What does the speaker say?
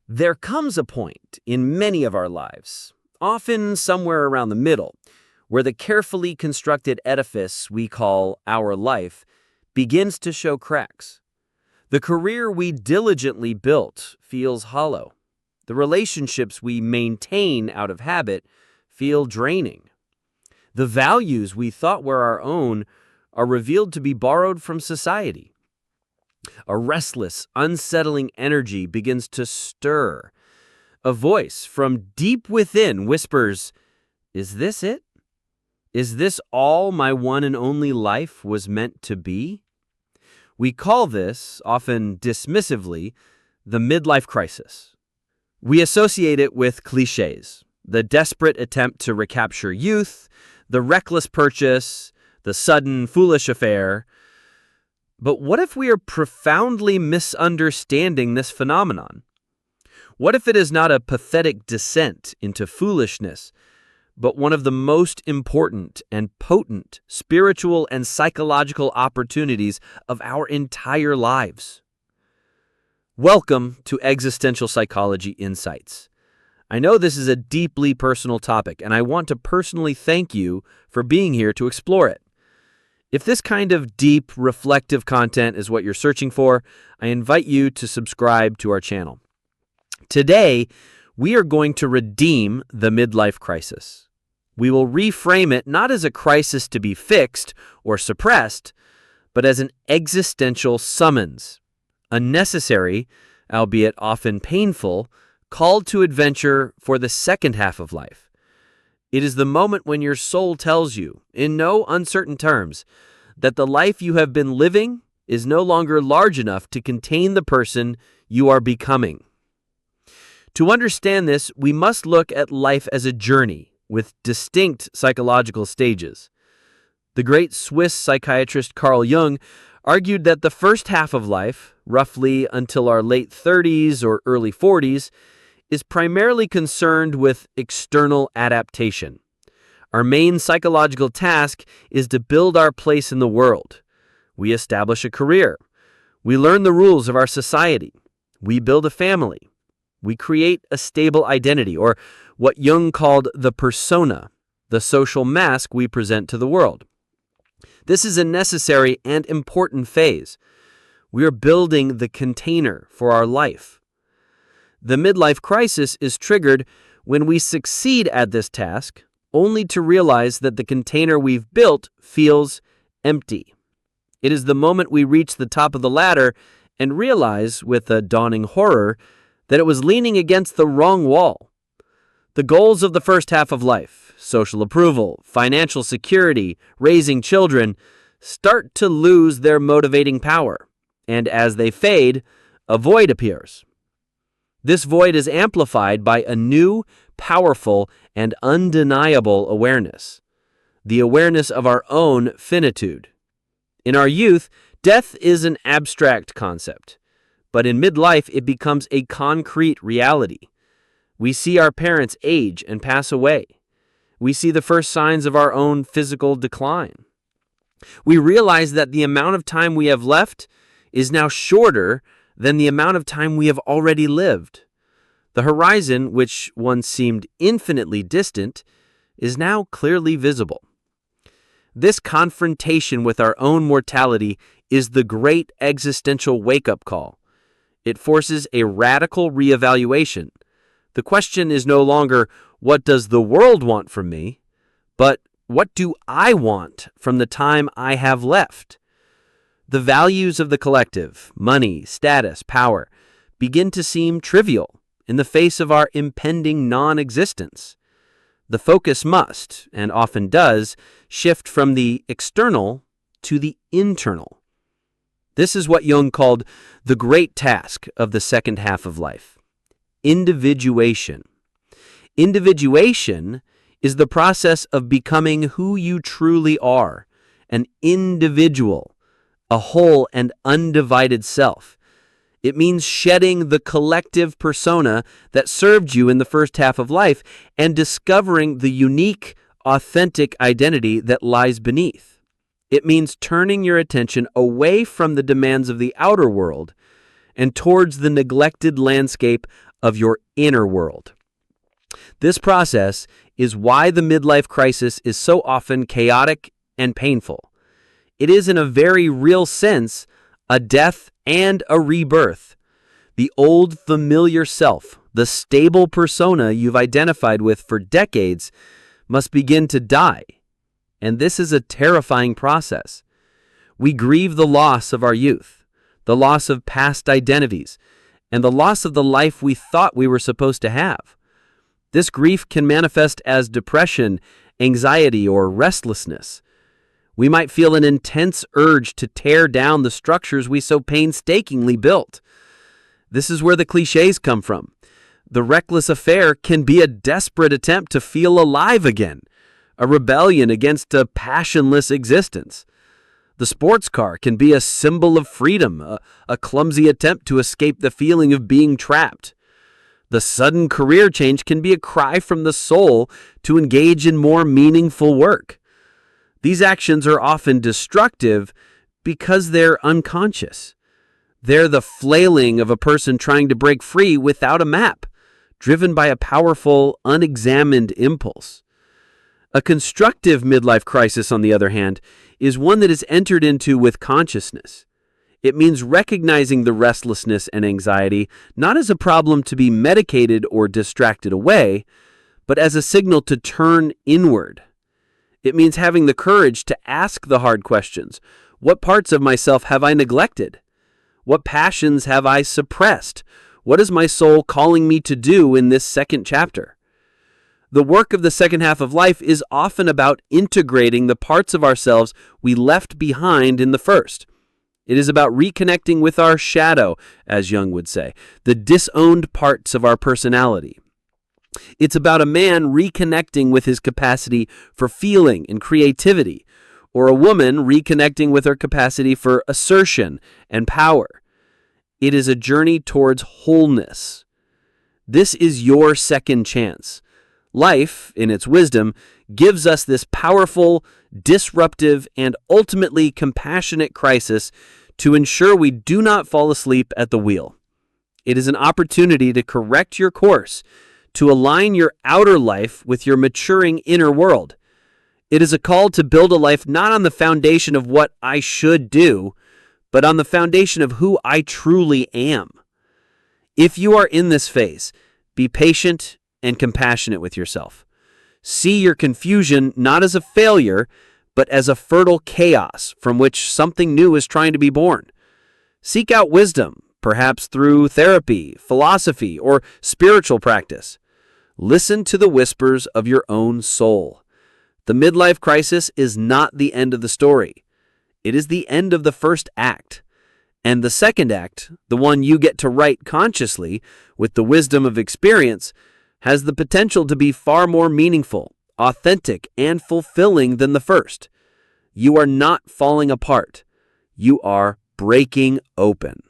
There comes a point in many of our lives, often somewhere around the middle, where the carefully constructed edifice we call our life begins to show cracks. The career we diligently built feels hollow. The relationships we maintain out of habit feel draining. The values we thought were our own are revealed to be borrowed from society. A restless, unsettling energy begins to stir. A voice from deep within whispers, "Is this it? Is this all my one and only life was meant to be?" We call this, often dismissively, the midlife crisis. We associate it with clichés, the desperate attempt to recapture youth, the reckless purchase, the sudden, foolish affair. But what if we are profoundly misunderstanding this phenomenon? What if it is not a pathetic descent into foolishness, but one of the most important and potent spiritual and psychological opportunities of our entire lives? Welcome to Existential Psychology Insights. I know this is a deeply personal topic, and I want to personally thank you for being here to explore it. If this kind of deep, reflective content is what you're searching for, I invite you to subscribe to our channel. Today, we are going to redeem the midlife crisis. We will reframe it not as a crisis to be fixed or suppressed, but as an existential summons, a necessary, albeit often painful, call to adventure for the second half of life. It is the moment when your soul tells you, in no uncertain terms, that the life you have been living is no longer large enough to contain the person you are becoming. To understand this, we must look at life as a journey with distinct psychological stages. The great Swiss psychiatrist Carl Jung argued that the first half of life, roughly until our late 30s or early 40s, is primarily concerned with external adaptation. Our main psychological task is to build our place in the world. We establish a career. We learn the rules of our society. We build a family. We create a stable identity, or what Jung called the persona, the social mask we present to the world. This is a necessary and important phase. We are building the container for our life. The midlife crisis is triggered when we succeed at this task, only to realize that the container we've built feels empty. It is the moment we reach the top of the ladder and realize, with a dawning horror, that it was leaning against the wrong wall. The goals of the first half of life, social approval, financial security, raising children, start to lose their motivating power, and as they fade, a void appears. This void is amplified by a new, powerful, and undeniable awareness, the awareness of our own finitude. In our youth, death is an abstract concept, but in midlife it becomes a concrete reality. We see our parents age and pass away. We see the first signs of our own physical decline. We realize that the amount of time we have left is now shorter than the amount of time we have already lived. The horizon, which once seemed infinitely distant, is now clearly visible. This confrontation with our own mortality is the great existential wake-up call. It forces a radical reevaluation. The question is no longer, what does the world want from me? But what do I want from the time I have left? The values of the collective, money, status, power, begin to seem trivial in the face of our impending non-existence. The focus must, and often does, shift from the external to the internal. This is what Jung called the great task of the second half of life: individuation. Individuation is the process of becoming who you truly are, an individual, a whole and undivided self. It means shedding the collective persona that served you in the first half of life and discovering the unique, authentic identity that lies beneath. It means turning your attention away from the demands of the outer world and towards the neglected landscape of your inner world. This process is why the midlife crisis is so often chaotic and painful. It is, in a very real sense, a death and a rebirth. The old familiar self, the stable persona you've identified with for decades, must begin to die. And this is a terrifying process. We grieve the loss of our youth, the loss of past identities, and the loss of the life we thought we were supposed to have. This grief can manifest as depression, anxiety, or restlessness. We might feel an intense urge to tear down the structures we so painstakingly built. This is where the clichés come from. The reckless affair can be a desperate attempt to feel alive again, a rebellion against a passionless existence. The sports car can be a symbol of freedom, a clumsy attempt to escape the feeling of being trapped. The sudden career change can be a cry from the soul to engage in more meaningful work. These actions are often destructive because they're unconscious. They're the flailing of a person trying to break free without a map, driven by a powerful, unexamined impulse. A constructive midlife crisis, on the other hand, is one that is entered into with consciousness. It means recognizing the restlessness and anxiety not as a problem to be medicated or distracted away, but as a signal to turn inward. It means having the courage to ask the hard questions. What parts of myself have I neglected? What passions have I suppressed? What is my soul calling me to do in this second chapter? The work of the second half of life is often about integrating the parts of ourselves we left behind in the first. It is about reconnecting with our shadow, as Jung would say, the disowned parts of our personality. It's about a man reconnecting with his capacity for feeling and creativity, or a woman reconnecting with her capacity for assertion and power. It is a journey towards wholeness. This is your second chance. Life, in its wisdom, gives us this powerful, disruptive, and ultimately compassionate crisis to ensure we do not fall asleep at the wheel. It is an opportunity to correct your course, to align your outer life with your maturing inner world. It is a call to build a life not on the foundation of what I should do, but on the foundation of who I truly am. If you are in this phase, be patient and compassionate with yourself. See your confusion not as a failure, but as a fertile chaos from which something new is trying to be born. Seek out wisdom, perhaps through therapy, philosophy, or spiritual practice. Listen to the whispers of your own soul. The midlife crisis is not the end of the story. It is the end of the first act. And the second act, the one you get to write consciously with the wisdom of experience, has the potential to be far more meaningful, authentic, and fulfilling than the first. You are not falling apart. You are breaking open.